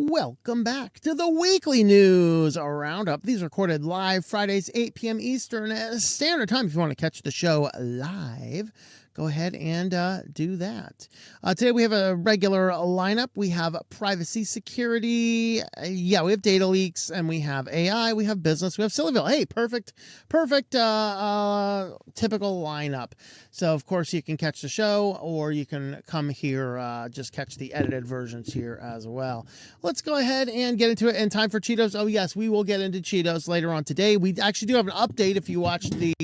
Welcome back to the Weekly News Roundup. These are recorded live Fridays, 8 p.m. Eastern Standard Time. If you want to catch the show live, go ahead and do that. Today we have a regular lineup. We have privacy, security, we have data leaks, and we have AI, we have business, we have SillyVille. Hey, perfect, typical lineup. So, of course, you can catch the show, or you can come here, just catch the edited versions here as well. Let's go ahead and get into it. In time for Cheetos. Oh, yes, we will get into Cheetos later on today. We actually do have an update if you watched the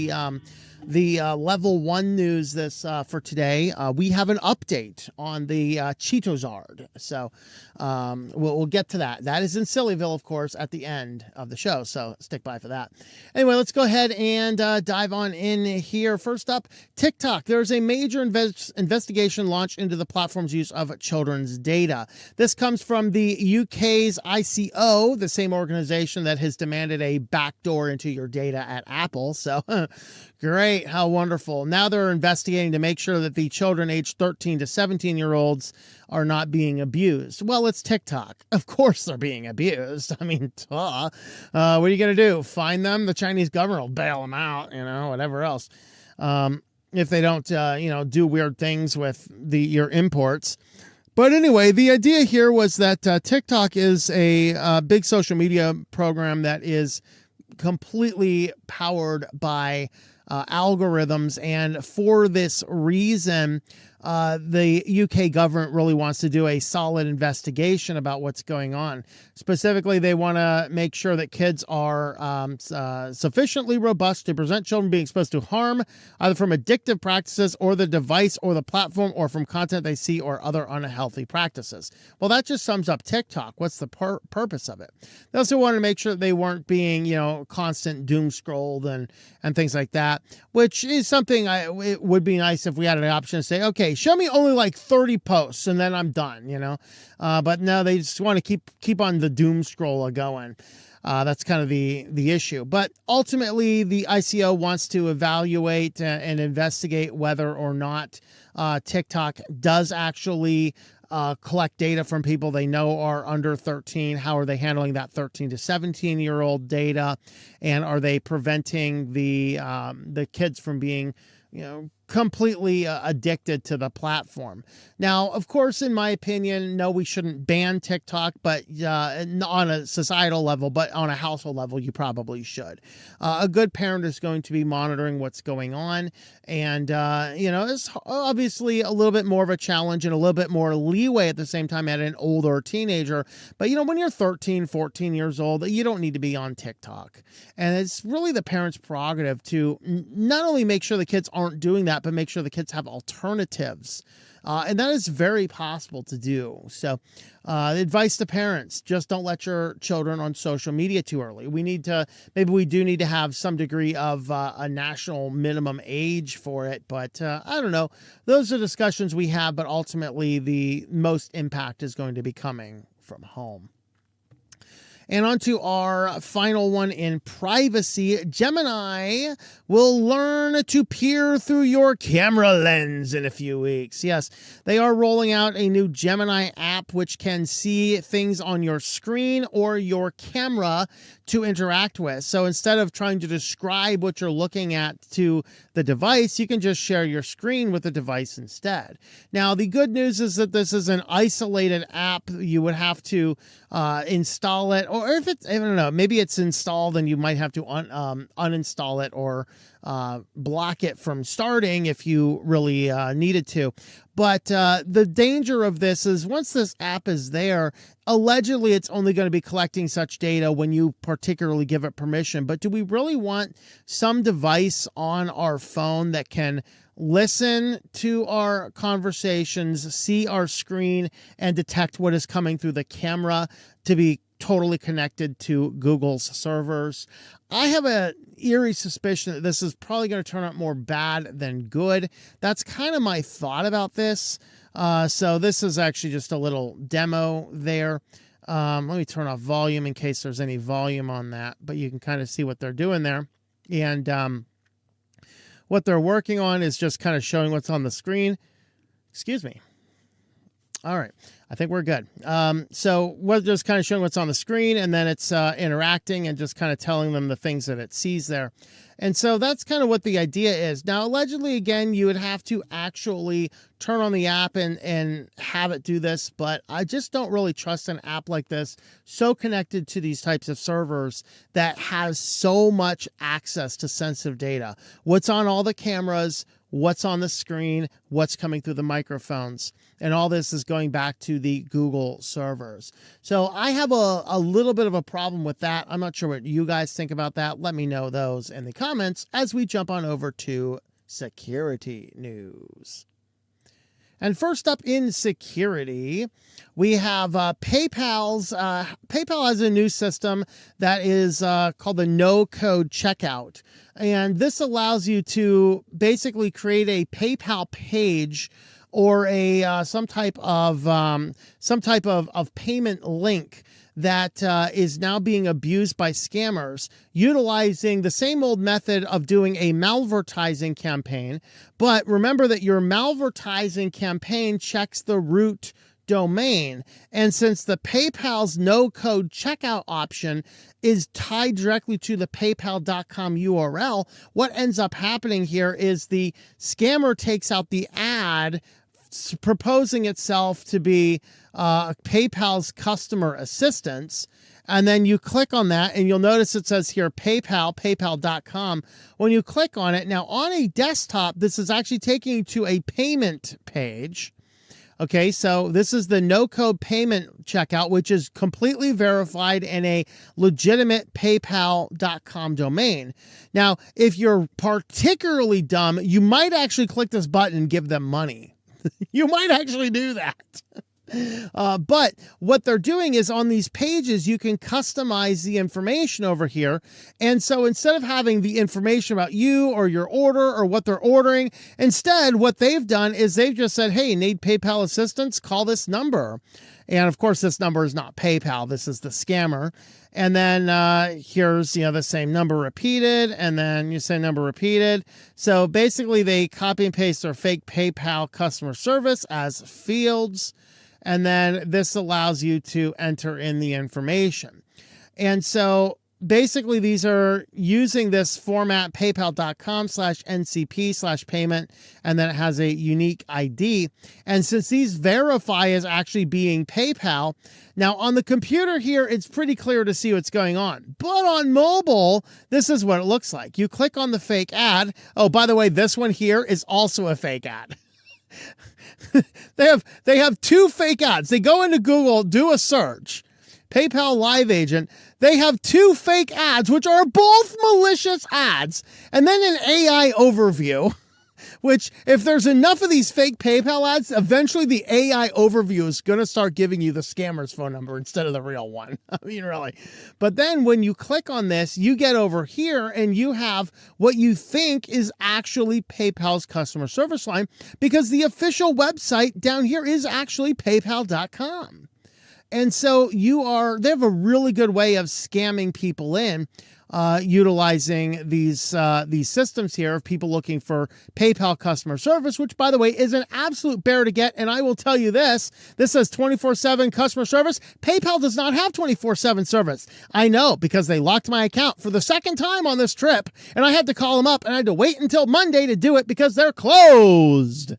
level 1 news this for today. We have an update on the Cheetozard. So we'll get to that. That is in SillyVille, of course, at the end of the show. So stick by for that. Anyway, let's go ahead and dive on in here. First up, TikTok. There's a major investigation launched into the platform's use of children's data. This comes from the UK's ICO, the same organization that has demanded a backdoor into your data at Apple. So great. How wonderful. Now they're investigating to make sure that the children aged 13 to 17-year-olds are not being abused. Well, it's TikTok. Of course they're being abused. I mean, what are you going to do? Fine them? The Chinese government will bail them out, whatever else. If they don't, do weird things with your imports. But anyway, the idea here was that TikTok is a big social media program that is completely powered by algorithms, and for this reason, the UK government really wants to do a solid investigation about what's going on. Specifically, they want to make sure that kids are sufficiently robust to prevent children being exposed to harm, either from addictive practices or the device or the platform, or from content they see or other unhealthy practices. Well, that just sums up TikTok. What's the purpose of it? They also wanted to make sure that they weren't being, constant doom scrolled and things like that, which is something it would be nice if we had an option to say, okay, show me only like 30 posts and then I'm done, but no, they just want to keep on the doom scroll going. That's kind of the issue. But ultimately, the ICO wants to evaluate and investigate whether or not TikTok does actually collect data from people they know are under 13. How are they handling that 13 to 17-year-old data? And are they preventing the kids from being completely addicted to the platform? Now, of course, in my opinion, no, we shouldn't ban TikTok, but on a societal level, but on a household level, you probably should. A good parent is going to be monitoring what's going on. And, it's obviously a little bit more of a challenge and a little bit more leeway at the same time at an older teenager. But, when you're 13, 14 years old, you don't need to be on TikTok. And it's really the parent's prerogative to not only make sure the kids aren't doing that, but make sure the kids have alternatives. And that is very possible to do. So advice to parents, just don't let your children on social media too early. Maybe we do need to have some degree of a national minimum age for it. But I don't know. Those are discussions we have. But ultimately, the most impact is going to be coming from home. And on to our final one in privacy. Gemini will learn to peer through your camera lens in a few weeks. Yes, they are rolling out a new Gemini app which can see things on your screen or your camera to interact with. So instead of trying to describe what you're looking at to the device, you can just share your screen with the device instead. Now, the good news is that this is an isolated app. You would have to install it, or if it's, I don't know, maybe it's installed and you might have to uninstall it or block it from starting if you really needed to. But the danger of this is once this app is there, allegedly it's only going to be collecting such data when you particularly give it permission. But do we really want some device on our phone that can listen to our conversations, see our screen, and detect what is coming through the camera to be totally connected to Google's servers? I have an eerie suspicion that this is probably going to turn out more bad than good. That's kind of my thought about this. So this is actually just a little demo there. Let me turn off volume in case there's any volume on that, but you can kind of see what they're doing there. And what they're working on is just kind of showing what's on the screen. Excuse me. All right. I think we're good. So we're just kind of showing what's on the screen, and then it's interacting and just kind of telling them the things that it sees there. And so that's kind of what the idea is. Now, allegedly, again, you would have to actually turn on the app and have it do this, but I just don't really trust an app like this, so connected to these types of servers that has so much access to sensitive data. What's on all the cameras, what's on the screen, what's coming through the microphones. And all this is going back to the Google servers. So I have a little bit of a problem with that. I'm not sure what you guys think about that. Let me know those in the comments as we jump on over to security news. And first up in security, we have PayPal's. PayPal has a new system that is called the no-code checkout. And this allows you to basically create a PayPal page or a some type of payment link that is now being abused by scammers, utilizing the same old method of doing a malvertising campaign. But remember that your malvertising campaign checks the root domain. And since the PayPal's no-code checkout option is tied directly to the paypal.com URL, what ends up happening here is the scammer takes out the ad proposing itself to be PayPal's customer assistance. And then you click on that and you'll notice it says here PayPal, paypal.com. When you click on it, now on a desktop, this is actually taking you to a payment page. Okay, so this is the no-code payment checkout, which is completely verified in a legitimate paypal.com domain. Now, if you're particularly dumb, you might actually click this button and give them money. You might actually do that. But what they're doing is on these pages, you can customize the information over here. And so instead of having the information about you or your order or what they're ordering, instead, what they've done is they've just said, hey, need PayPal assistance? Call this number. And of course, this number is not PayPal. This is the scammer. And then here's, the same number repeated, and then you say number repeated. So basically, they copy and paste their fake PayPal customer service as fields. And then this allows you to enter in the information. And so basically these are using this format, paypal.com/ncp/payment, and then it has a unique ID. And since these verify as actually being PayPal, now on the computer here, it's pretty clear to see what's going on. But on mobile, this is what it looks like. You click on the fake ad. Oh, by the way, this one here is also a fake ad. They have two fake ads. They go into Google, do a search, PayPal Live Agent. They have two fake ads, which are both malicious ads. And then an AI overview, which if there's enough of these fake PayPal ads, eventually the AI overview is going to start giving you the scammer's phone number instead of the real one. I mean, really. But then when you click on this, you get over here and you have what you think is actually PayPal's customer service line, because the official website down here is actually paypal.com. And so they have a really good way of scamming people in, utilizing these systems here of people looking for PayPal customer service, which, by the way, is an absolute bear to get. And I will tell you this says 24/7 customer service. PayPal does not have 24/7 service. I know, because they locked my account for the second time on this trip, and I had to call them up, and I had to wait until Monday to do it because they're closed.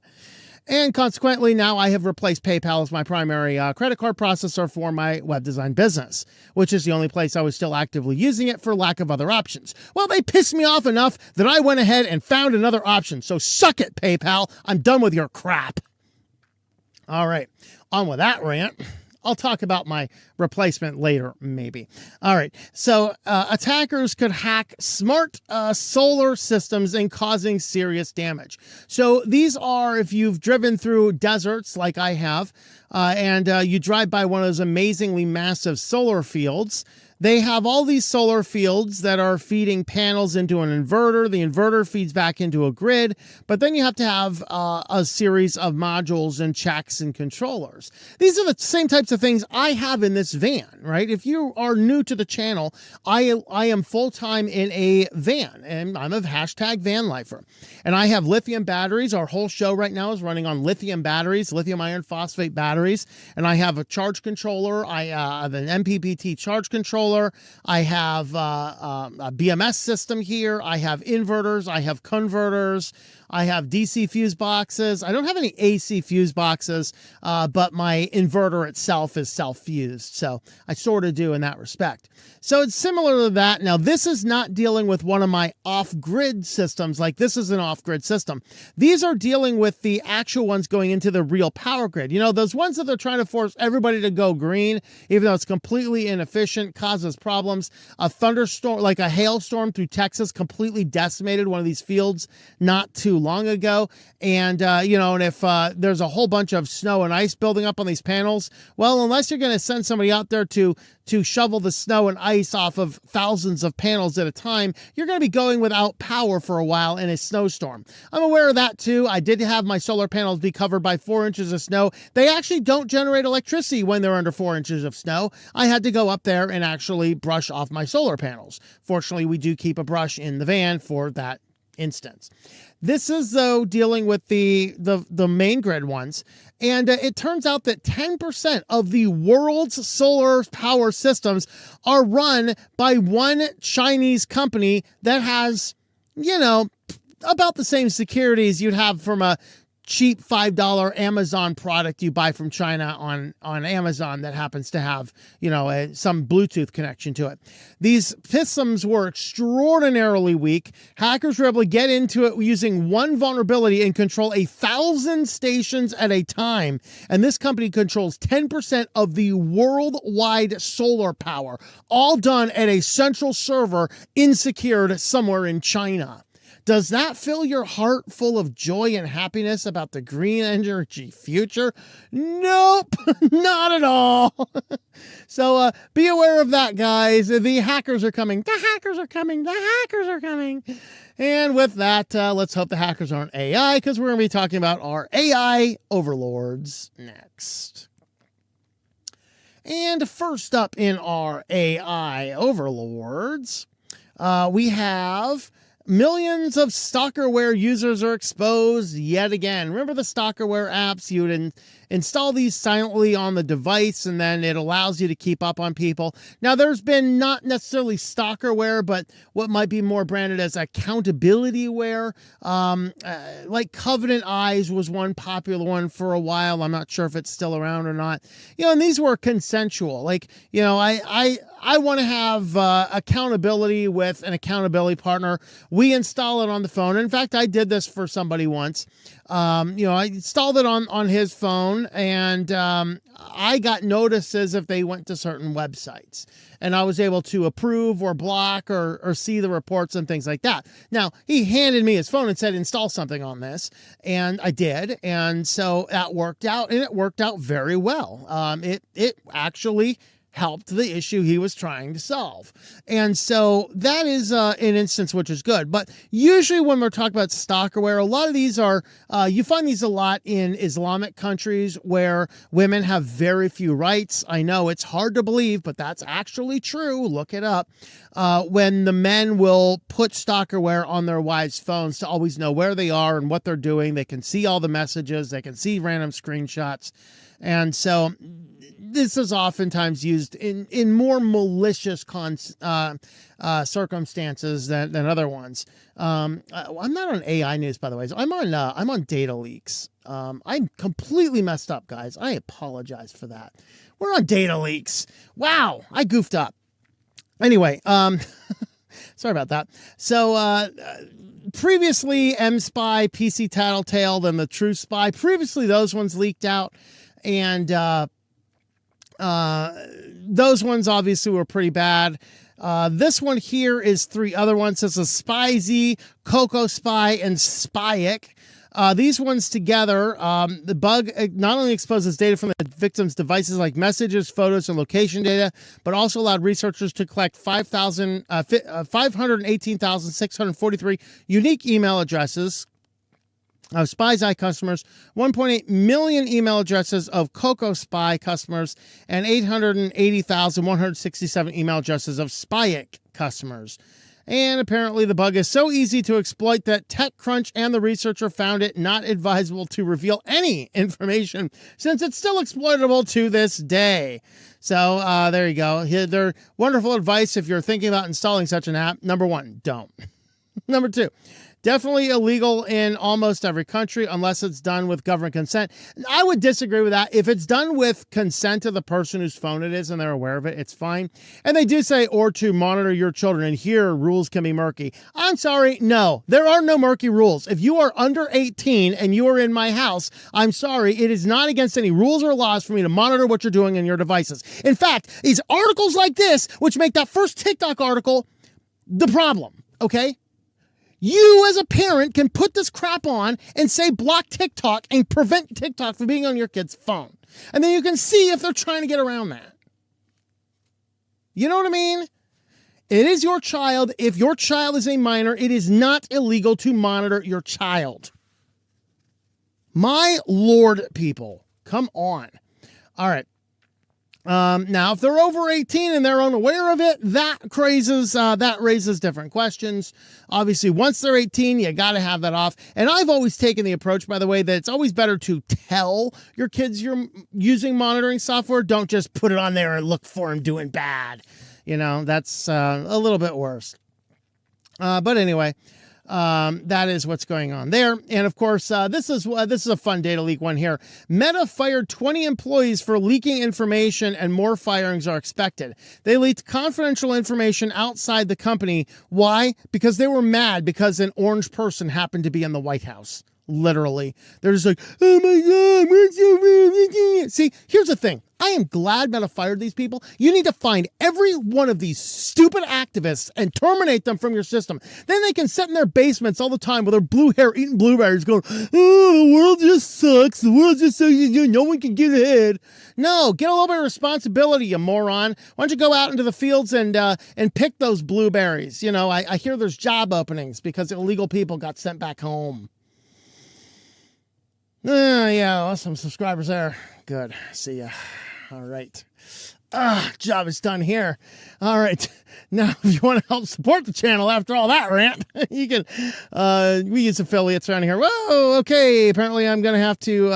And consequently, now I have replaced PayPal as my primary credit card processor for my web design business, which is the only place I was still actively using it for lack of other options. Well, they pissed me off enough that I went ahead and found another option. So suck it, PayPal. I'm done with your crap. All right, on with that rant. I'll talk about my replacement later, maybe. All right. So attackers could hack smart solar systems and causing serious damage. So these are, if you've driven through deserts like I have, and you drive by one of those amazingly massive solar fields, They have all these solar fields that are feeding panels into an inverter. The inverter feeds back into a grid, but then you have to have a series of modules and checks and controllers. These are the same types of things I have in this van, right? If you are new to the channel, I am full-time in a van, and I'm a hashtag van lifer. And I have lithium batteries. Our whole show right now is running on lithium batteries, lithium iron phosphate batteries. And I have a charge controller. I have an MPPT charge controller. I have a BMS system here. I have inverters. I have converters. I have DC fuse boxes. I don't have any AC fuse boxes, but my inverter itself is self-fused. So I sort of do in that respect. So it's similar to that. Now, this is not dealing with one of my off-grid systems. Like this is an off-grid system. These are dealing with the actual ones going into the real power grid. You know, those ones that they're trying to force everybody to go green, even though it's completely inefficient, causes problems. A thunderstorm, like a hailstorm through Texas, completely decimated one of these fields not too long ago. And, you know, and if there's a whole bunch of snow and ice building up on these panels, well, unless you're going to send somebody out there to shovel the snow and ice off of thousands of panels at a time, you're going to be going without power for a while in a snowstorm. I'm aware of that too. I did have my solar panels be covered by 4 inches of snow. They actually don't generate electricity when they're under 4 inches of snow. I had to go up there and actually brush off my solar panels. Fortunately, we do keep a brush in the van for that instance. This is, though, dealing with the main grid ones. And it turns out that 10% of the world's solar power systems are run by one Chinese company that has, you know, about the same securities you'd have from a cheap $5 Amazon product you buy from China on Amazon that happens to have, you know, some Bluetooth connection to it. These systems were extraordinarily weak. Hackers were able to get into it using one vulnerability and control 1,000 stations at a time. And this company controls 10% of the worldwide solar power, all done at a central server insecured somewhere in China. Does that fill your heart full of joy and happiness about the green energy future? Nope, not at all. So be aware of that, guys. The hackers are coming. The hackers are coming. The hackers are coming. And with that, let's hope the hackers aren't AI, because we're going to be talking about our AI overlords next. And first up in our AI overlords, we have millions of Stalkerware users are exposed yet again. Remember the Stalkerware apps? You would install these silently on the device, and then it allows you to keep up on people. Now, there's been not necessarily Stalkerware, but what might be more branded as accountabilityware. Like Covenant Eyes was one popular one for a while. I'm not sure if it's still around or not. You know, and these were consensual. Like, you know, I want to have accountability with an accountability partner. We install it on the phone. In fact, I did this for somebody once. You know, I installed it on his phone, and I got notices if they went to certain websites, and I was able to approve or block or see the reports and things like that. Now, he handed me his phone and said, install something on this, and I did. And so that worked out, and it worked out very well. It actually helped the issue he was trying to solve. And so that is an instance which is good. But usually when we're talking about Stalkerware, a lot of these are, you find these a lot in Islamic countries where women have very few rights. I know it's hard to believe, but that's actually true. Look it up. When the men will put Stalkerware on their wives' phones to always know where they are and what they're doing. They can see all the messages. They can see random screenshots. And so this is oftentimes used in more malicious circumstances than other ones. I'm not on AI news, by the way. So I'm on data leaks. I'm completely messed up, guys. I apologize for that. We're on data leaks. Wow, I goofed up. Anyway, sorry about that. So previously, M-Spy, PC Tattletale, then the True Spy. Previously, those ones leaked out. And those ones obviously were pretty bad. This one here is 3 other ones. This is SpyZ, Coco Spy, and Spyic. These ones together, the bug not only exposes data from the victim's devices like messages, photos, and location data, but also allowed researchers to collect 518,643 unique email addresses of Spy's Eye customers, 1.8 million email addresses of Coco Spy customers, and 880,167 email addresses of Spyic customers. And apparently the bug is so easy to exploit that TechCrunch and the researcher found it not advisable to reveal any information since it's still exploitable to this day. So there you go. They're wonderful advice if you're thinking about installing such an app. Number one, don't. Number two, definitely illegal in almost every country unless it's done with government consent. I would disagree with that. If it's done with consent of the person whose phone it is and they're aware of it, it's fine. And they do say, or to monitor your children, and here rules can be murky. I'm sorry, no, there are no murky rules. If you are under 18 and you are in my house, I'm sorry, it is not against any rules or laws for me to monitor what you're doing in your devices. In fact, it's articles like this which make that first TikTok article the problem, okay? You as a parent can put this crap on and say block TikTok and prevent TikTok from being on your kid's phone. And then you can see if they're trying to get around that. You know what I mean? It is your child. If your child is a minor, it is not illegal to monitor your child. My Lord, people, come on. All right. Now, if they're over 18 and they're unaware of it, that raises different questions. Obviously, once they're 18, you got to have that off. And I've always taken the approach, by the way, that it's always better to tell your kids you're using monitoring software. Don't just put it on there and look for them doing bad. You know, that's a little bit worse. But anyway, that is what's going on there. And of course, this is a fun data leak one here. Meta fired 20 employees for leaking information, and more firings are expected. They leaked confidential information outside the company. Why? Because they were mad because an orange person happened to be in the White House. Literally. They're just like, oh my God, what's so... See, here's the thing. I am glad Meta fired these people. You need to find every one of these stupid activists and terminate them from your system. Then they can sit in their basements all the time with their blue hair eating blueberries going, oh, the world just sucks. The world just sucks. No one can get ahead. No, get a little bit of responsibility, you moron. Why don't you go out into the fields and pick those blueberries? You know, I hear there's job openings because illegal people got sent back home. Yeah, awesome subscribers there. Good. See ya. All right. Job is done here. All right. Now, if you want to help support the channel after all that rant, you can, we use affiliates around here. Whoa, okay. Apparently I'm going to have to,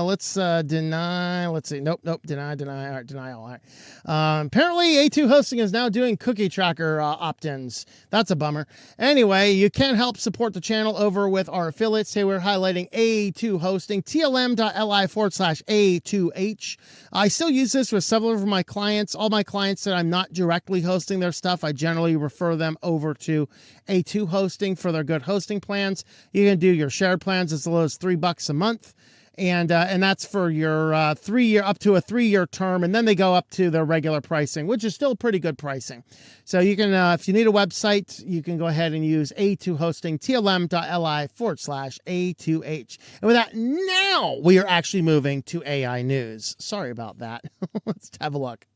let's deny, let's see. Nope, deny. All right, deny all. All right. Apparently A2 Hosting is now doing cookie tracker opt-ins. That's a bummer. Anyway, you can help support the channel over with our affiliates. Today we're highlighting A2 Hosting, tlm.li/A2H. I still use this with several of my clients. All my clients that I'm not directly hosting their stuff, I generally refer them over to A2 Hosting for their good hosting plans. You can do your shared plans as low as $3 a month. And that's for your 3-year, up to a 3-year term. And then they go up to their regular pricing, which is still pretty good pricing. So you can, if you need a website, you can go ahead and use A2 Hosting, tlm.li/A2H. And with that, now we are actually moving to AI news. Sorry about that. Let's have a look.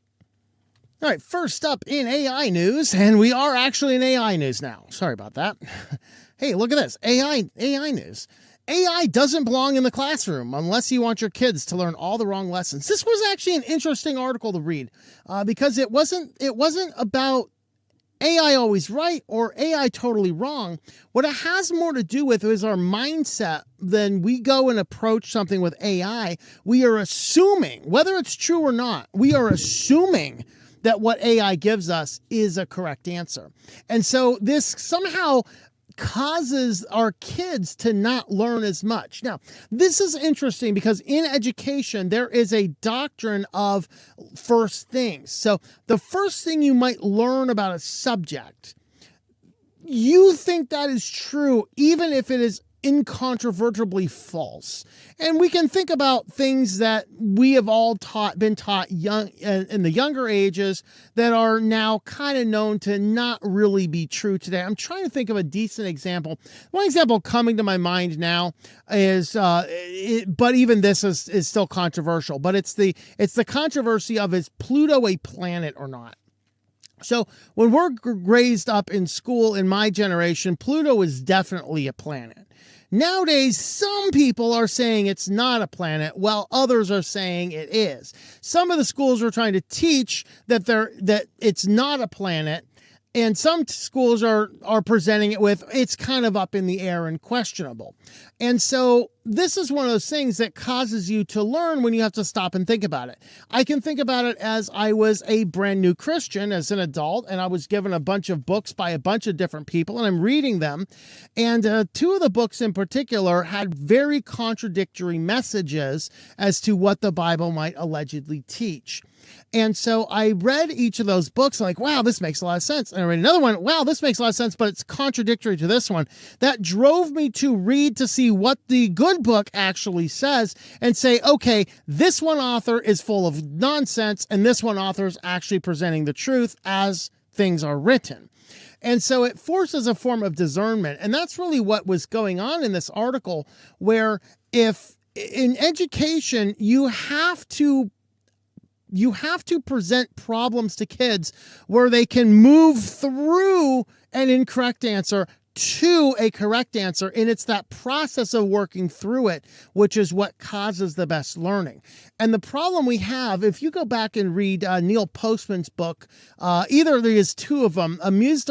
All right, first up in AI news, and we are actually in AI news now. Sorry about that. Hey, look at this. AI news. AI doesn't belong in the classroom unless you want your kids to learn all the wrong lessons. This was actually an interesting article to read because it wasn't about AI always right or AI totally wrong. What it has more to do with is our mindset. Then we go and approach something with AI. We are assuming, whether it's true or not, we are assuming that what AI gives us is a correct answer. And so this somehow causes our kids to not learn as much. Now, this is interesting because in education, there is a doctrine of first things. So the first thing you might learn about a subject, you think that is true, even if it is incontrovertibly false. And we can think about things that we have all been taught young in the younger ages that are now kind of known to not really be true today. I'm trying to think of a decent example. One example coming to my mind now is, but even this is still controversial, but it's the controversy of, is Pluto a planet or not? So when we're raised up in school in my generation, Pluto is definitely a planet. Nowadays, some people are saying it's not a planet, while others are saying it is. Some of the schools are trying to teach that it's not a planet, and some schools are presenting it with, it's kind of up in the air and questionable. And so this is one of those things that causes you to learn when you have to stop and think about it. I can think about it as I was a brand new Christian as an adult, and I was given a bunch of books by a bunch of different people, and I'm reading them. And two of the books in particular had very contradictory messages as to what the Bible might allegedly teach. And so I read each of those books, like, wow, this makes a lot of sense. And I read another one, wow, this makes a lot of sense, but it's contradictory to this one. That drove me to read to see what the good book actually says and say, okay, this one author is full of nonsense, and this one author is actually presenting the truth as things are written. And so it forces a form of discernment. And that's really what was going on in this article, where if in education, you have to present problems to kids where they can move through an incorrect answer to a correct answer. And it's that process of working through it, which is what causes the best learning. And the problem we have, if you go back and read Neil Postman's book, either there is two of them, Amused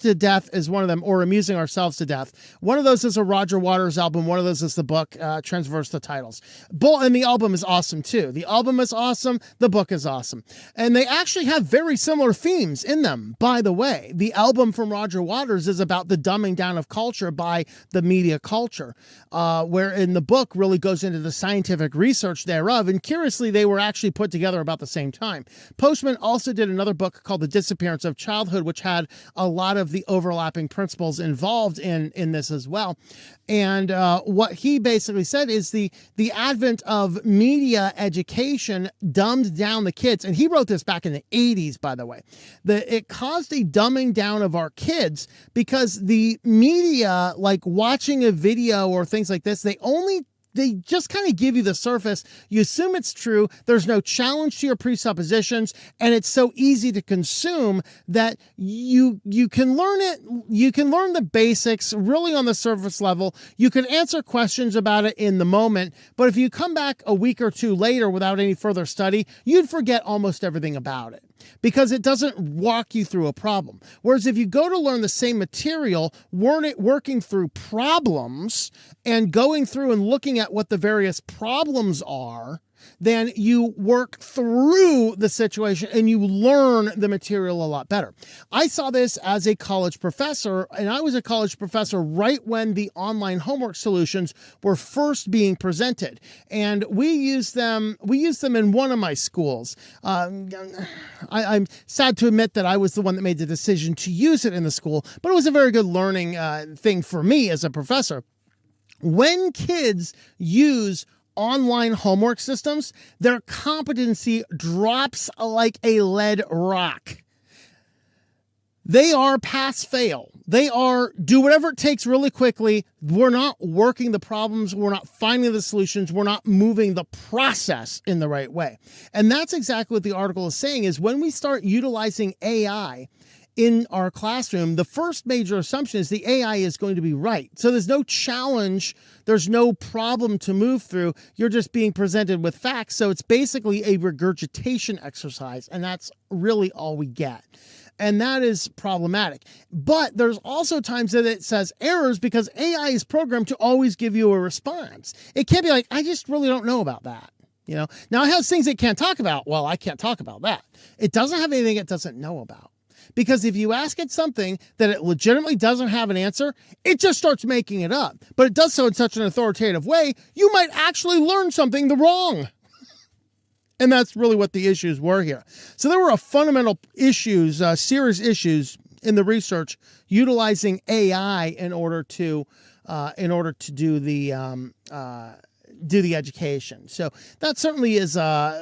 to Death is one of them, or Amusing Ourselves to Death. One of those is a Roger Waters album. One of those is the book, Transverse the Titles. And the album is awesome too. The album is awesome. The book is awesome. And they actually have very similar themes in them, by the way. The album from Roger Waters is about the dumbing down of culture by the media culture, where in the book really goes into the scientific research thereof. And curiously, they were actually put together about the same time. Postman also did another book called The Disappearance of Childhood, which had a lot of the overlapping principles involved in this as well. And what he basically said is the advent of media education dumbed down the kids. And he wrote this back in the 80s, by the way. It caused a dumbing down of our kids because the media, like watching a video or things like this, they just kind of give you the surface. You assume it's true. There's no challenge to your presuppositions, and it's so easy to consume that you can learn it. You can learn the basics really on the surface level. You can answer questions about it in the moment, but if you come back a week or two later without any further study, you'd forget almost everything about it, because it doesn't walk you through a problem. Whereas if you go to learn the same material, working through problems and going through and looking at what the various problems are, then you work through the situation and you learn the material a lot better. I saw this as a college professor, and I was a college professor right when the online homework solutions were first being presented. And we used them in one of my schools. I'm sad to admit that I was the one that made the decision to use it in the school, but it was a very good learning thing for me as a professor. When kids use online homework systems, their competency drops like a lead rock. They are pass fail. They are do whatever it takes really quickly. We're not working the problems. We're not finding the solutions. We're not moving the process in the right way. And that's exactly what the article is saying, is when we start utilizing AI in our classroom, the first major assumption is the AI is going to be right. So there's no challenge. There's no problem to move through. You're just being presented with facts. So it's basically a regurgitation exercise. And that's really all we get. And that is problematic. But there's also times that it says errors because AI is programmed to always give you a response. It can't be like, I just really don't know about that. Now it has things it can't talk about. Well, I can't talk about that. It doesn't have anything it doesn't know about. Because if you ask it something that it legitimately doesn't have an answer, it just starts making it up. But it does so in such an authoritative way, you might actually learn something wrong. And that's really what the issues were here. So there were a fundamental serious issues in the research utilizing AI in order to in order to do the education. So that certainly is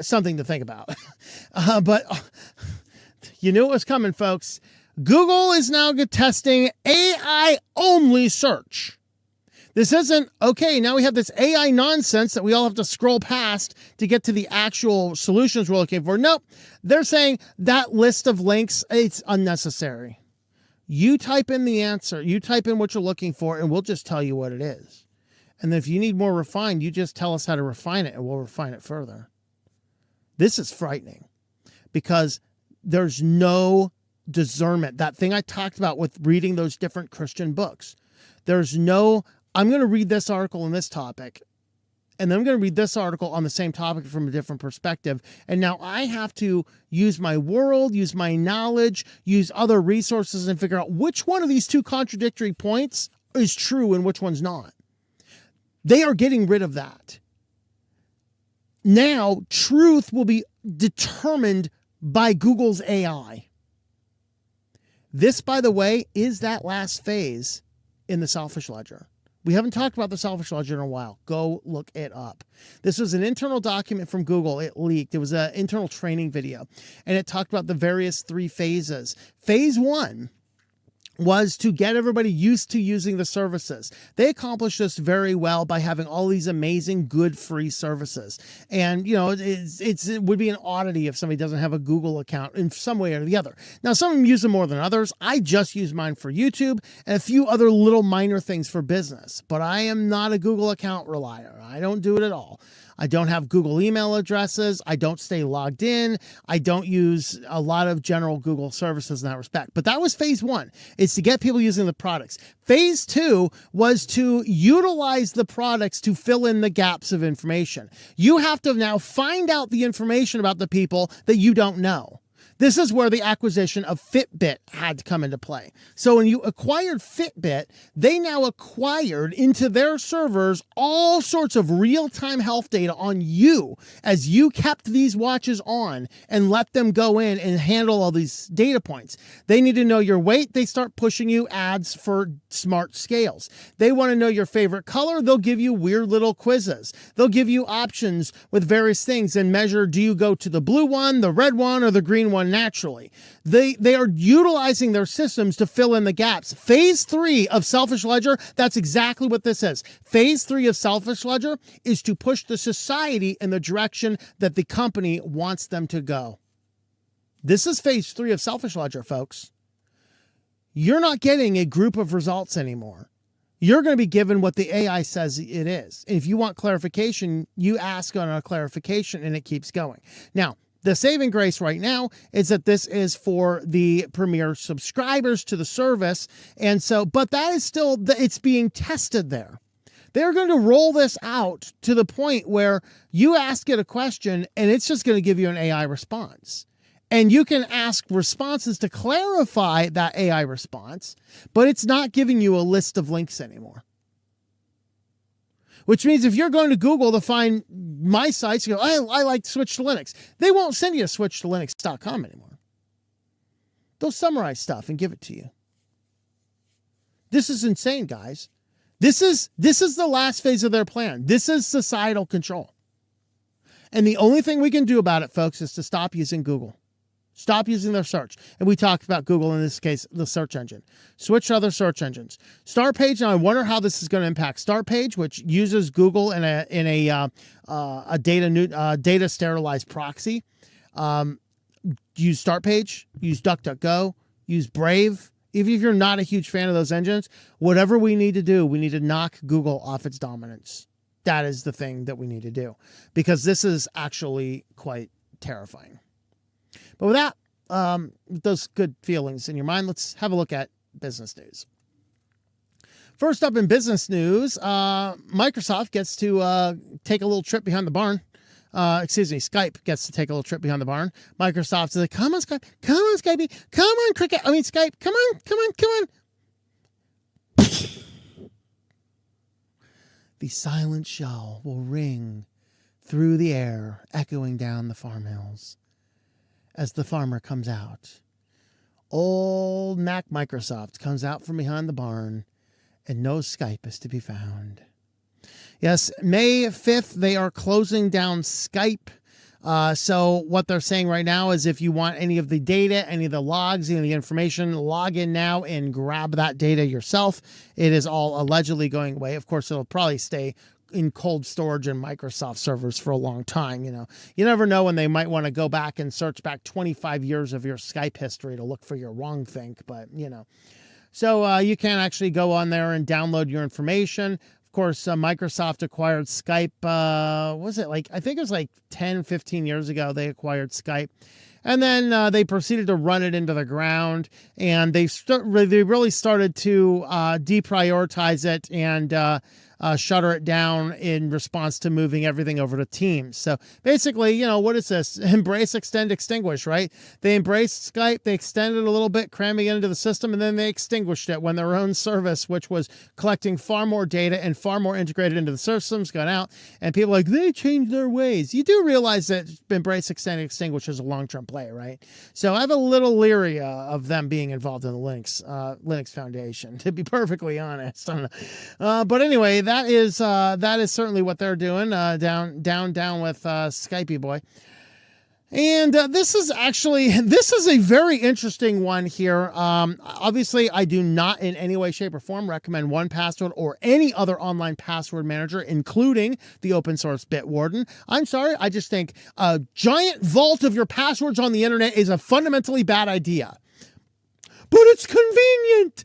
something to think about. But you knew it was coming, folks. Google is now testing AI-only search. This isn't, okay, now we have this AI nonsense that we all have to scroll past to get to the actual solutions we're looking for. Nope. They're saying that list of links, it's unnecessary. You type in the answer, you type in what you're looking for, and we'll just tell you what it is. And if you need more refined, you just tell us how to refine it, and we'll refine it further. This is frightening because there's no discernment. That thing I talked about with reading those different Christian books. There's no, I'm going to read this article on this topic, and then I'm going to read this article on the same topic from a different perspective. And now I have to use my world, use my knowledge, use other resources, and figure out which one of these two contradictory points is true and which one's not. They are getting rid of that. Now, truth will be determined by Google's AI. This, by the way, is that last phase in the selfish ledger. We haven't talked about the selfish ledger in a while. Go look it up. This was an internal document from Google. It leaked. It was an internal training video, and it talked about the various 3 phases. Phase 1 was to get everybody used to using the services. They accomplished this very well by having all these amazing, good, free services. And, you know, it would be an oddity if somebody doesn't have a Google account in some way or the other. Now, some of them use them more than others. I just use mine for YouTube and a few other little minor things for business. But I am not a Google account relier. I don't do it at all. I don't have Google email addresses. I don't stay logged in. I don't use a lot of general Google services in that respect. But that was phase 1. It's to get people using the products. Phase 2 was to utilize the products to fill in the gaps of information. You have to now find out the information about the people that you don't know. This is where the acquisition of Fitbit had to come into play. So when you acquired Fitbit, they now acquired into their servers all sorts of real-time health data on you as you kept these watches on and let them go in and handle all these data points. They need to know your weight. They start pushing you ads for smart scales. They want to know your favorite color. They'll give you weird little quizzes. They'll give you options with various things and measure, do you go to the blue one, the red one, or the green one naturally. They are utilizing their systems to fill in the gaps. Phase 3 of Selfish Ledger, that's exactly what this is. Phase 3 of Selfish Ledger is to push the society in the direction that the company wants them to go. This is phase 3 of Selfish Ledger, folks. You're not getting a group of results anymore. You're going to be given what the AI says it is. If you want clarification, you ask on a clarification and it keeps going. Now, the saving grace right now is that this is for the premier subscribers to the service. And so, but that is still, it's being tested there. They're going to roll this out to the point where you ask it a question and it's just going to give you an AI response. And you can ask responses to clarify that AI response, but it's not giving you a list of links anymore. Which means if you're going to Google to find my sites, you go, I like Switch to Linux. They won't send you to switchtolinux.com anymore. They'll summarize stuff and give it to you. This is insane, guys. This is the last phase of their plan. This is societal control. And the only thing we can do about it, folks, is to stop using Google. Stop using their search. And we talked about Google, in this case, the search engine. Switch to other search engines. Startpage, now I wonder how this is going to impact Startpage, which uses Google in a data sterilized proxy. Use Startpage, use DuckDuckGo, use Brave. Even if you're not a huge fan of those engines, whatever we need to do, we need to knock Google off its dominance. That is the thing that we need to do, because this is actually quite terrifying. But with that, those good feelings in your mind, let's have a look at business news. First up in business news, Microsoft gets to take a little trip behind the barn. Skype gets to take a little trip behind the barn. Microsoft's like, come on, Skype. Come on, Skype. Come on, Skype. Come on. The silent shell will ring through the air, echoing down the farm hills as the farmer comes out. Old Mac Microsoft comes out from behind the barn and no Skype is to be found. Yes, May 5th, they are closing down Skype. So what they're saying right now is if you want any of the data, any of the logs, any of the information, log in now and grab that data yourself. It is all allegedly going away. Of course, it'll probably stay in cold storage and Microsoft servers for a long time. You never know when they might want to go back and search back 25 years of your Skype history to look for your wrong thing, but So you can actually go on there and download your information. Of course, Microsoft acquired Skype. I think it was like 10, 15 years ago they acquired Skype. And then they proceeded to run it into the ground. And they really started to deprioritize it and shutter it down in response to moving everything over to Teams. So basically, what is this? Embrace, extend, extinguish, right? They embraced Skype, they extended a little bit, cramming it into the system, and then they extinguished it when their own service, which was collecting far more data and far more integrated into the systems, got out. And people are like, they changed their ways. You do realize that embrace, extend, extinguish is a long-term play, right? So I have a little leery of them being involved in the Linux Foundation, to be perfectly honest. But anyway, that is certainly what they're doing down with Skypey boy. And this is a very interesting one here. Obviously, I do not in any way, shape, or form recommend 1Password or any other online password manager, including the open source Bitwarden. I'm sorry, I just think a giant vault of your passwords on the internet is a fundamentally bad idea. But it's convenient.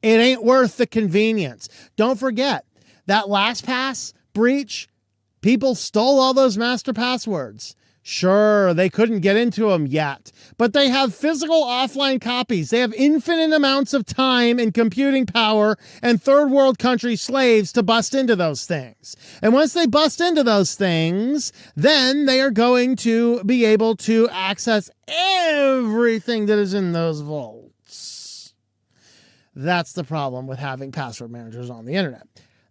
It ain't worth the convenience. Don't forget that LastPass breach, people stole all those master passwords. Sure, they couldn't get into them yet, but they have physical offline copies. They have infinite amounts of time and computing power and third world country slaves to bust into those things. And once they bust into those things, then they are going to be able to access everything that is in those vaults. That's the problem with having password managers on the internet.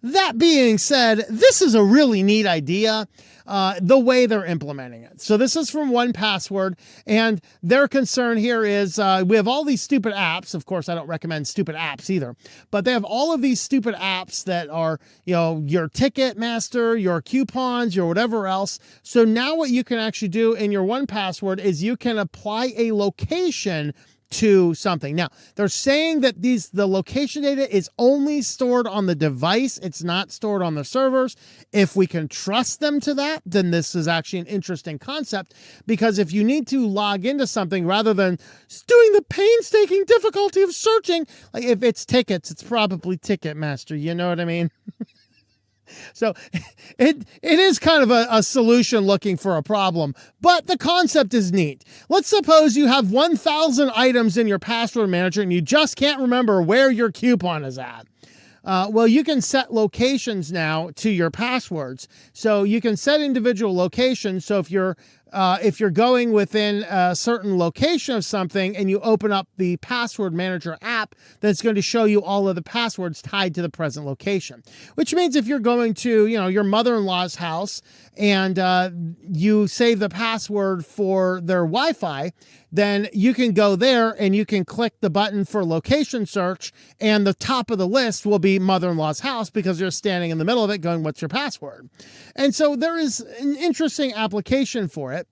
That being said, this is a really neat idea, the way they're implementing it. So this is from 1Password, and their concern here is we have all these stupid apps. Of course, I don't recommend stupid apps either, but they have all of these stupid apps that are, your Ticketmaster, your coupons, your whatever else. So now what you can actually do in your 1Password is you can apply a location to something. Now, they're saying that the location data is only stored on the device. It's not stored on the servers. If we can trust them to that, then this is actually an interesting concept, because if you need to log into something rather than doing the painstaking difficulty of searching, like if it's tickets, it's probably Ticketmaster. You know what I mean? So it is kind of a solution looking for a problem, but the concept is neat. Let's suppose you have 1,000 items in your password manager and you just can't remember where your coupon is at. Well, you can set locations now to your passwords. So you can set individual locations. So if you're going within a certain location of something and you open up the password manager app, then it's going to show you all of the passwords tied to the present location, which means if you're going to, your mother-in-law's house and you save the password for their Wi-Fi, then you can go there and you can click the button for location search, and the top of the list will be mother-in-law's house because you're standing in the middle of it going, what's your password? And so there is an interesting application for it.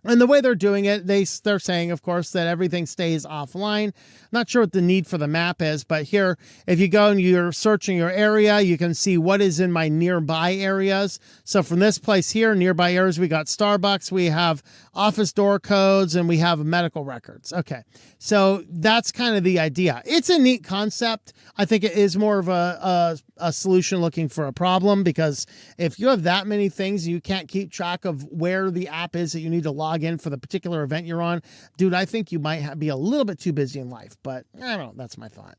And the way they're doing it, they're saying, of course, that everything stays offline. Not sure what the need for the map is, but here, if you go and you're searching your area, you can see what is in my nearby areas. So from this place here, nearby areas, we got Starbucks, we have office door codes, and we have medical records. Okay, so that's kind of the idea. It's a neat concept. I think it is more of a solution looking for a problem, because if you have that many things, you can't keep track of where the app is that you need to log in for the particular event you're on. Dude, I think you might be a little bit too busy in life, but I don't know. That's my thought.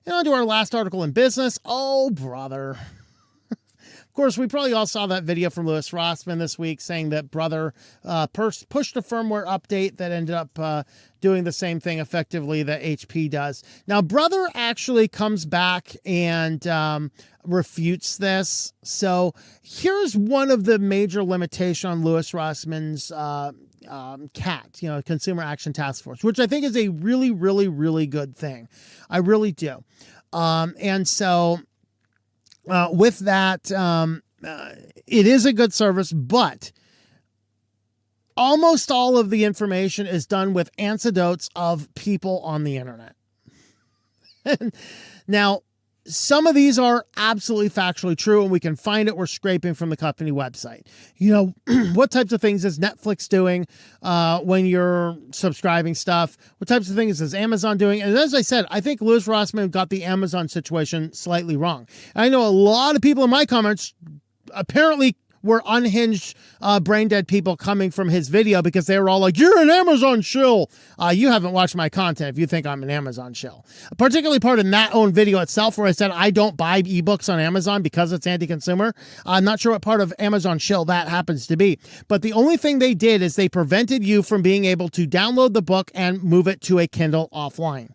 And on to our last article in business. Oh, brother. Of course, we probably all saw that video from Louis Rossmann this week saying that Brother pushed a firmware update that ended up doing the same thing effectively that HP does. Now, Brother actually comes back and refutes this. So here's one of the major limitations on Louis Rossmann's CAT, Consumer Action Task Force, which I think is a really, really, really good thing. I really do. And so with that, it is a good service, but almost all of the information is done with anecdotes of people on the internet. Now, some of these are absolutely factually true, and we can find it. We're scraping from the company website. What types of things is Netflix doing when you're subscribing stuff? What types of things is Amazon doing? And as I said, I think Louis Rossmann got the Amazon situation slightly wrong. I know a lot of people in my comments apparently were unhinged, brain dead people coming from his video because they were all like, "You're an Amazon shill." You haven't watched my content if you think I'm an Amazon shill. Particularly part in that own video itself where I said I don't buy ebooks on Amazon because it's anti-consumer. I'm not sure what part of Amazon shill that happens to be. But the only thing they did is they prevented you from being able to download the book and move it to a Kindle offline.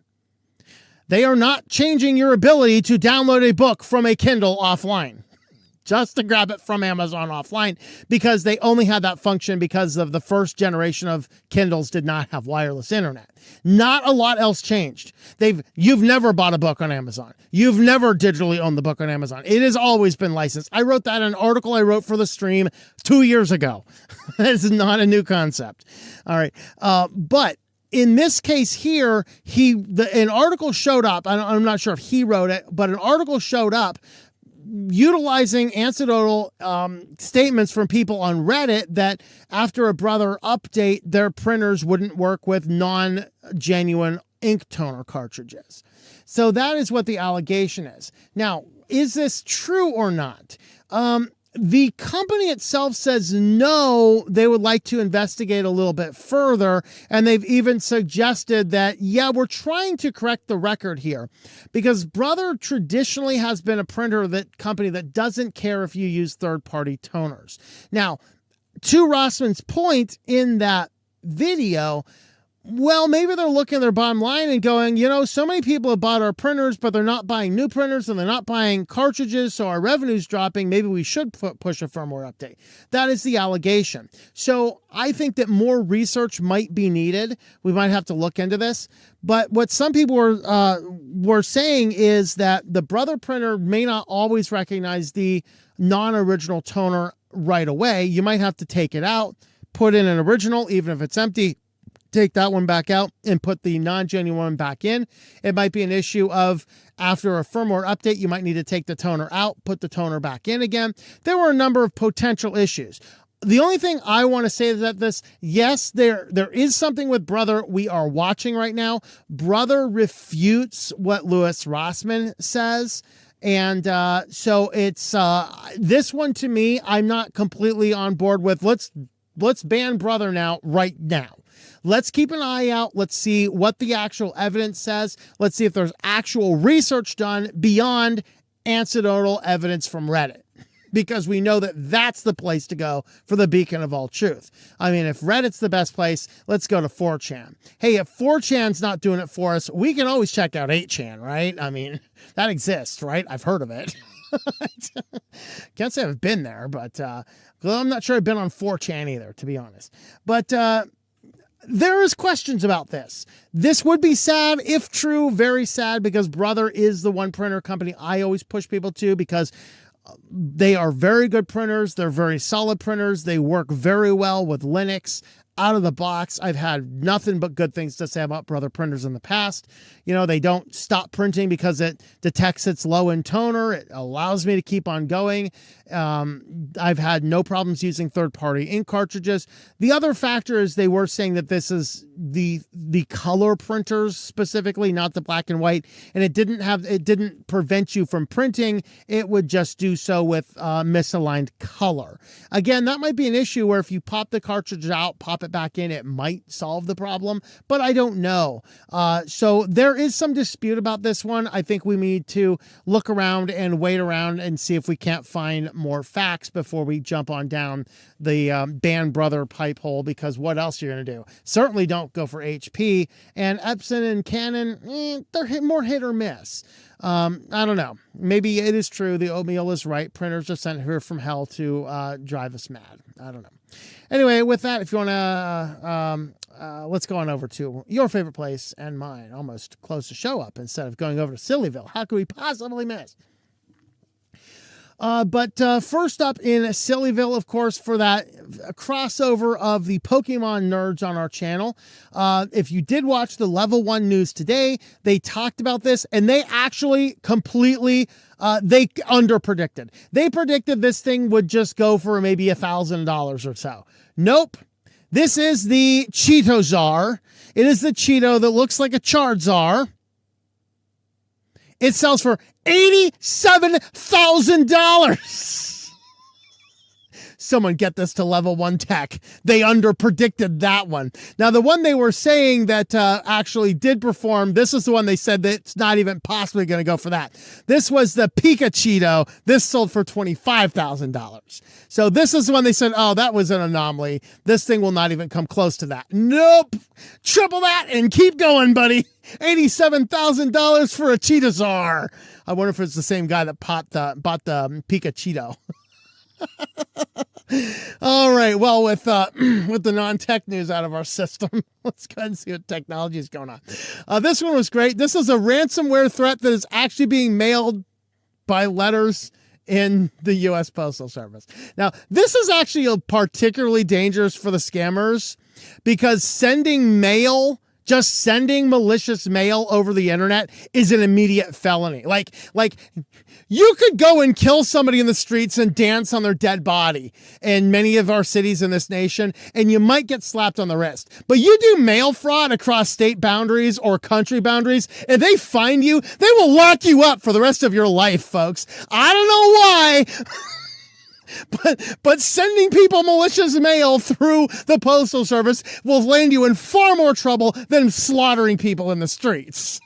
They are not changing your ability to download a book from a Kindle offline, just to grab it from Amazon offline, because they only had that function because of the first generation of Kindles did not have wireless internet. Not a lot else changed. You've never bought a book on Amazon. You've never digitally owned the book on Amazon. It has always been licensed. I wrote that in an article I wrote for the stream 2 years ago. This is not a new concept. All right. But in this case here, an article showed up. I'm not sure if he wrote it, but an article showed up utilizing anecdotal statements from people on Reddit that after a Brother update, their printers wouldn't work with non-genuine ink toner cartridges. So that is what the allegation is. Now, is this true or not? The company itself says no, they would like to investigate a little bit further. And they've even suggested that, we're trying to correct the record here because Brother traditionally has been a company that doesn't care if you use third-party toners. Now, to Rossman's point in that video, well, maybe they're looking at their bottom line and going, so many people have bought our printers, but they're not buying new printers and they're not buying cartridges, so our revenue's dropping. Maybe we should push a firmware update. That is the allegation. So I think that more research might be needed. We might have to look into this. But what some people were saying is that the Brother printer may not always recognize the non-original toner right away. You might have to take it out, put in an original, even if it's empty, take that one back out and put the non-genuine one back in. It might be an issue of after a firmware update, you might need to take the toner out, put the toner back in again. There were a number of potential issues. The only thing I want to say is that yes, there is something with Brother we are watching right now. Brother refutes what Louis Rossmann says. And so it's this one to me, I'm not completely on board with. Let's ban Brother right now. Let's keep an eye out. Let's see what the actual evidence says. Let's see if there's actual research done beyond anecdotal evidence from Reddit, because we know that that's the place to go for the beacon of all truth. I mean, if Reddit's the best place, let's go to 4chan. Hey, if 4chan's not doing it for us, we can always check out 8chan, right? I mean, that exists, right? I've heard of it. Can't say I've been there, but I'm not sure I've been on 4chan either, to be honest. But there is questions about this. This would be sad if true, very sad, because Brother is the one printer company I always push people to because they are very good printers. They're very solid printers. They work very well with Linux. Out of the box, I've had nothing but good things to say about Brother printers in the past. They don't stop printing because it detects it's low in toner. It allows me to keep on going. I've had no problems using third-party ink cartridges. The other factor is they were saying that this is the color printers specifically, not the black and white, and it didn't prevent you from printing. It would just do so with misaligned color. Again, that might be an issue where if you pop the cartridge out, pop it back in, it might solve the problem, but I don't know. So there is some dispute about this one. I think we need to look around and wait around and see if we can't find more facts before we jump on down the ban Brother pipe hole, because what else are you going to do? Certainly don't go for HP. And Epson and Canon, they're more hit or miss. I don't know. Maybe it is true. The oatmeal is right. Printers are sent here from hell to drive us mad. I don't know. Anyway, with that, if you want to, let's go on over to your favorite place and mine. Almost close the show up instead of going over to SillyVille. How could we possibly miss? But first up in SillyVille, of course, for that crossover of the Pokemon nerds on our channel. If you did watch the Level 1 news today, they talked about this, and they actually completely they underpredicted. They predicted this thing would just go for maybe $1,000 or so. Nope. This is the Cheetozard. It is the Cheeto that looks like a Charizard. It sells for $87,000. Someone get this to Level 1 Tech. They underpredicted that one. Now, the one they were saying that actually did perform, this is the one they said that it's not even possibly going to go for that. This was the Pikachu. This sold for $25,000. So this is the one they said, oh, that was an anomaly. This thing will not even come close to that. Nope. Triple that and keep going, buddy. $87,000 for a Cheetozard. I wonder if it's the same guy that bought the Pikachu. All right. Well, with the non-tech news out of our system, let's go ahead and see what technology is going on. This one was great. This is a ransomware threat that is actually being mailed by letters in the U.S. Postal Service. Now, this is actually particularly dangerous for the scammers because just sending malicious mail over the internet is an immediate felony. Like you could go and kill somebody in the streets and dance on their dead body in many of our cities in this nation, and you might get slapped on the wrist. But you do mail fraud across state boundaries or country boundaries, and they find you, they will lock you up for the rest of your life, folks. I don't know why. But sending people malicious mail through the Postal Service will land you in far more trouble than slaughtering people in the streets.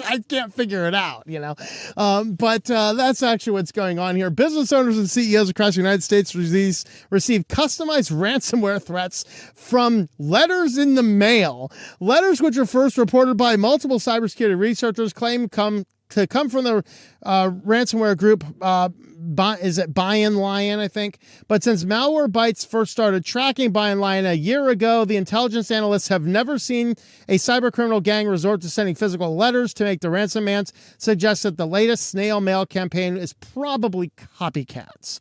I can't figure it out, you know. But that's actually what's going on here. Business owners and CEOs across the United States receive customized ransomware threats from letters in the mail. Letters which were first reported by multiple cybersecurity researchers claim come from the ransomware group, is it Buy in Lion, I think? But since Malwarebytes first started tracking Buy in Lion a year ago, the intelligence analysts have never seen a cybercriminal gang resort to sending physical letters to make the ransomans, suggests that the latest snail mail campaign is probably copycats.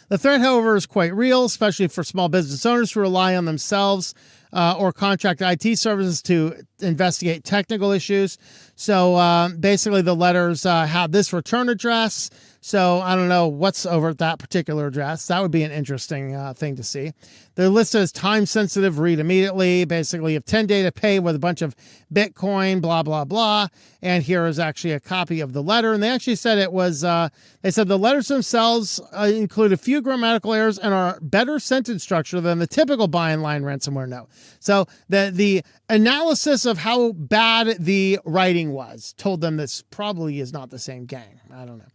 The threat, however, is quite real, especially for small business owners who rely on themselves or contract IT services to investigate technical issues. So basically the letters have this return address. So I don't know what's over at that particular address. That would be an interesting thing to see. They're listed as time sensitive, read immediately. Basically, you have 10 days to pay with a bunch of Bitcoin, blah, blah, blah. And here is actually a copy of the letter. And they actually said it was, they said the letters themselves include a few grammatical errors and are better sentence structure than the typical Buy in Line ransomware note. So the analysis of how bad the writing was told them this probably is not the same gang. I don't know.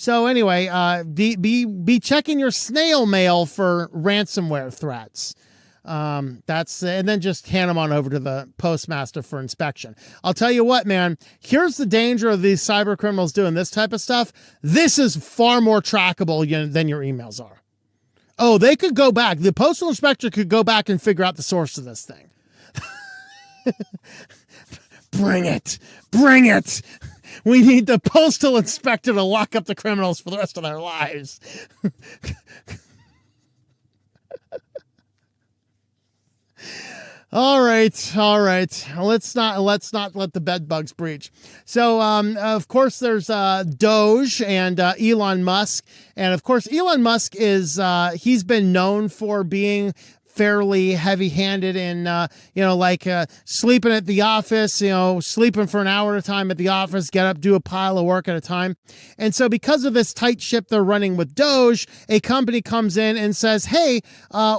So anyway, be checking your snail mail for ransomware threats. And then just hand them on over to the postmaster for inspection. I'll tell you what, man, here's the danger of these cyber criminals doing this type of stuff. This is far more trackable than your emails are. Oh, they could go back. The postal inspector could go back and figure out the source of this thing. Bring it. Bring it. We need the postal inspector to lock up the criminals for the rest of their lives. All right. Let's not let the bed bugs breach. So, of course, there's Doge and Elon Musk, and of course, Elon Musk is he's been known for being fairly heavy-handed in, sleeping at the office, sleeping for an hour at a time at the office, get up, do a pile of work at a time. And so because of this tight ship they're running with Doge, a company comes in and says, hey,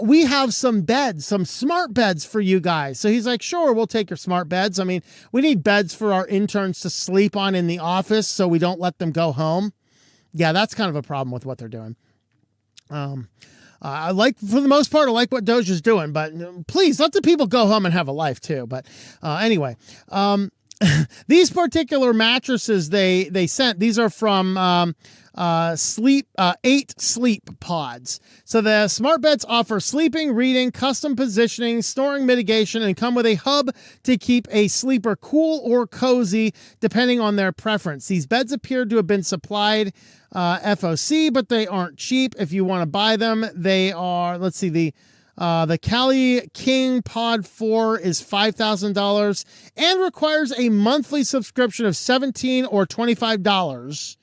we have some beds, some smart beds for you guys. So he's like, sure, we'll take your smart beds. I mean, we need beds for our interns to sleep on in the office so we don't let them go home. Yeah, that's kind of a problem with what they're doing. For the most part, I like what Doge is doing, but please let the people go home and have a life too. But anyway, These particular mattresses they sent, these are from 8 sleep pods. So the smart beds offer sleeping, reading, custom positioning, snoring mitigation, and come with a hub to keep a sleeper cool or cozy depending on their preference. These beds appear to have been supplied FOC, but they aren't cheap. If you want to buy them, they are, let's see, the Cali King Pod 4 is $5,000 and requires a monthly subscription of $17 or $25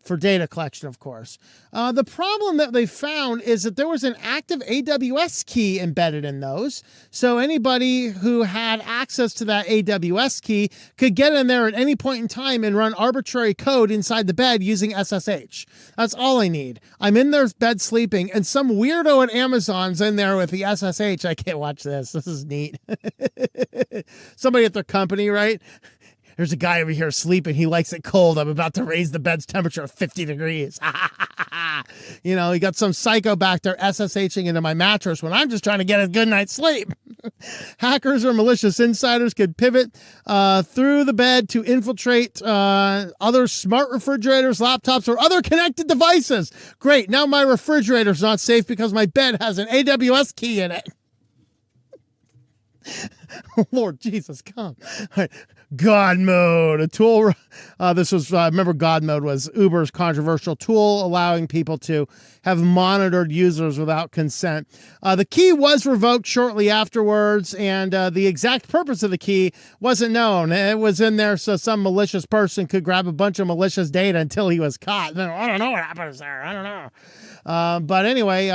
for data collection, of course. The problem that they found is that there was an active AWS key embedded in those. So anybody who had access to that AWS key could get in there at any point in time and run arbitrary code inside the bed using SSH. That's all I need. I'm in their bed sleeping, and some weirdo at Amazon's in there with the SSH. I can't watch this. This is neat. Somebody at their company, right? There's a guy over here sleeping. He likes it cold. I'm about to raise the bed's temperature of 50 degrees. You know, he got some psycho back there SSHing into my mattress when I'm just trying to get a good night's sleep. Hackers or malicious insiders could pivot through the bed to infiltrate other smart refrigerators, laptops, or other connected devices. Great. Now my refrigerator's not safe because my bed has an AWS key in it. Lord Jesus, come. All right. God mode, a tool. This was, remember, God mode was Uber's controversial tool, allowing people to have monitored users without consent. The key was revoked shortly afterwards, and the exact purpose of the key wasn't known. It was in there so some malicious person could grab a bunch of malicious data until he was caught. I don't know what happens there. I don't know. But anyway,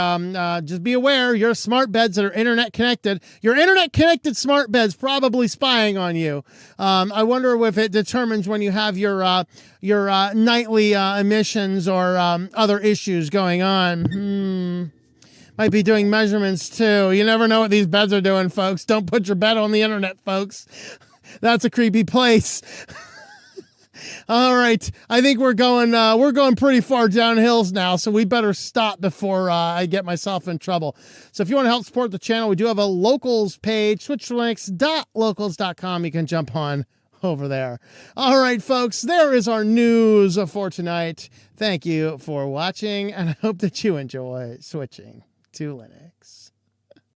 just be aware, your smart beds that are internet connected, your internet connected smart beds probably spying on you. I wonder if it determines when you have your nightly emissions or other issues going on. Might be doing measurements too. You never know what these beds are doing, folks. Don't put your bed on the internet, folks. That's a creepy place. All right. I think we're going pretty far downhills now, so we better stop before I get myself in trouble. So if you want to help support the channel, we do have a locals page, switchedtolinux.locals.com. You can jump on over there. All right, folks, there is our news for tonight. Thank you for watching, and I hope that you enjoy switching to Linux.